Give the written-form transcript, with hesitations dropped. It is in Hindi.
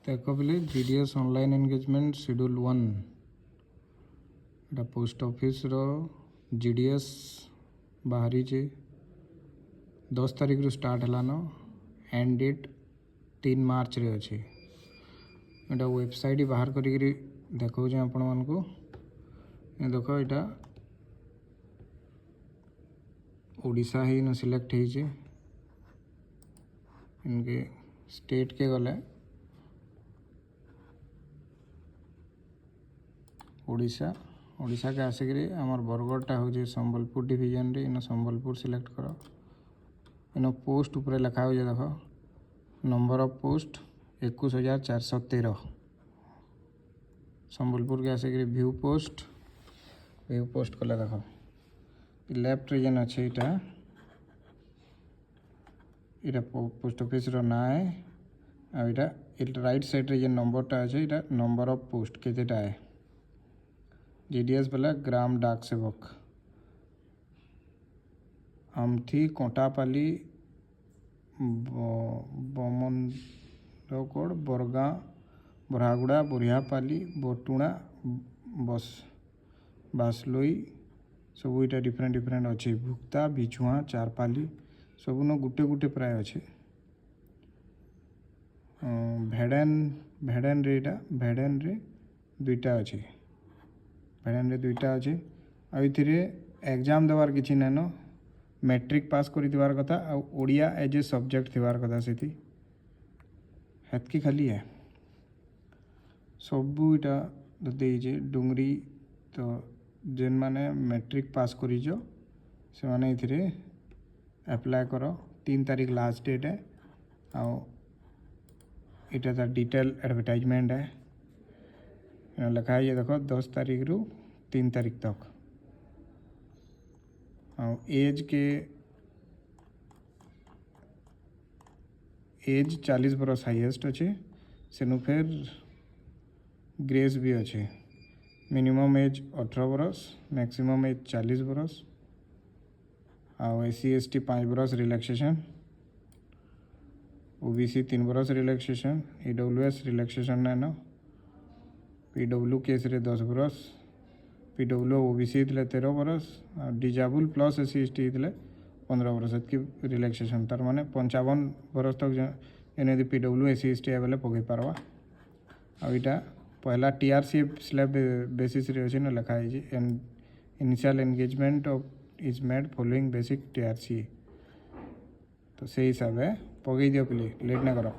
देख पे जीडीएस ऑनलाइन एंगेजमेंट शेड्यूल 1 एटा पोस्ट ऑफिस रो जीडीएस बाहरी 10 तारीख रू स्टार्ट हलान एंड डेट 3 मार्च रे अच्छे एटा वेबसाइट बाहर करी देखो आपण मान को देख यहाँ ओडिशा ही न सिलेक्ट है इनके स्टेट के गले ओडिशा ओडिशा के आसिक आमर बरगढ़टा हूँ संबलपुर डिवीजन रे इन संबलपुर सिलेक्ट कर इन पोस्ट ऊपर लिखा हो देख नंबर ऑफ पोस्ट 21,413 संबलपुर के आसिक व्यू पोस्ट कले देख लेफ्ट रीजन अच्छे यहाँ पोस्ट ऑफिस रो ना है आ राइट साइड रे नंबरटा अच्छे यहाँ नंबर ऑफ पोस्ट केतेटा है जीडीएस बोला ग्राम डाक सेवक अमथी कोटापाली बमनकोड़ बरगा बरहागुड़ा बुरियापाली बोटुणा बस बासलोई सब यहाँ डिफरेंट अच्छे भुक्ता बिछुआ चारपाली सब न गुटे गुटे प्राय अच्छे भेड़न रे दुईटा अच्छे भेड़न रे दुईटा अच्छे आइथिरे एग्जाम देवार किछि नाइन मैट्रिक पास करी दिवार कथा आ ओडिया एज ए सब्जेक्ट थिवार कथा सेति हेतकी खाली है सबू इटा देइजे डुंगरी तो जेन माने मैट्रिक पास करिजो से माने इथिरे अप्लाई करो 3 तारीख लास्ट डेट है आ इटा ता डिटेल एडवर्टाइजमेंट है लिखा है ये देखो 10 तारीख रू 3 तारीख तक एज 40 बरस हाईएस्ट अच्छे सेनु फिर ग्रेस भी अच्छे मिनिमम एज 18 बरस मैक्सिमम एज 40 बरस SC ST 5 बरस रिलैक्सेशन OBC 3 बरस relaxation EWS relaxation nine PW case रे 10 बरस PW OBC 13 बरस डिजाबुल प्लस SC ST 15 बरस की रिलैक्सेशन तार माने 55 बरस तक यदि PW SC ST बेले पकई पार्बा आईटा पहला TRC स्लैब बेसिस रे अच्छे लिखा है initial engagement of is made following basic TRC तो से हिसाब से पकई दियो प्लीज लेट ना करो।